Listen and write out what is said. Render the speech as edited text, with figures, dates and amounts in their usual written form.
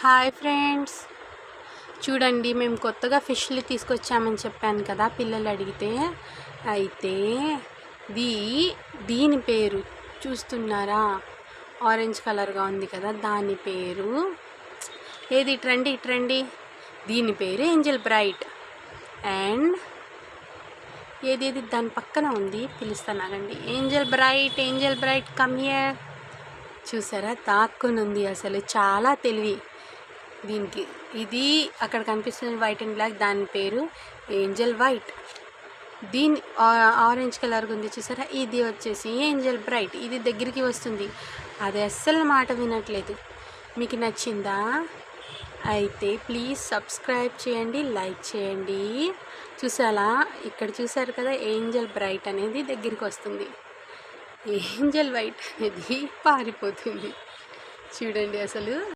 Hi friends, చూడండి మేము కొత్తగా ఫిష్లు తీసుకొచ్చామని చెప్పాను కదా పిల్లలు అడిగితే. అయితే దీని పేరు చూస్తున్నారా, ఆరెంజ్ కలర్గా ఉంది కదా, దాని పేరు ఏది ట్రెండీ దీని పేరు ఏంజల్ బ్రైట్. అండ్ ఏది దాని పక్కన ఉంది, పిలుస్తానండి. Angel Bright come here. చూసారా, దాక్కుని ఉంది. అసలు చాలా తెలివి దీనికి. ఇది అక్కడ కనిపిస్తుంది వైట్ అండ్ బ్లాక్, దాని పేరు ఏంజల్ వైట్. దీని ఆరెంజ్ కలర్గా ఉంది చూసారా, ఇది వచ్చేసి ఏంజల్ బ్రైట్. ఇది దగ్గరికి వస్తుంది, అది అస్సలు మాట వినట్లేదు. మీకు నచ్చిందా? అయితే ప్లీజ్ సబ్స్క్రైబ్ చేయండి, లైక్ చేయండి. చూసారా, ఇక్కడ చూసారు కదా, ఏంజల్ బ్రైట్ అనేది దగ్గరికి వస్తుంది, ఏంజల్ వైట్ అనేది పారిపోతుంది. చూడండి అసలు.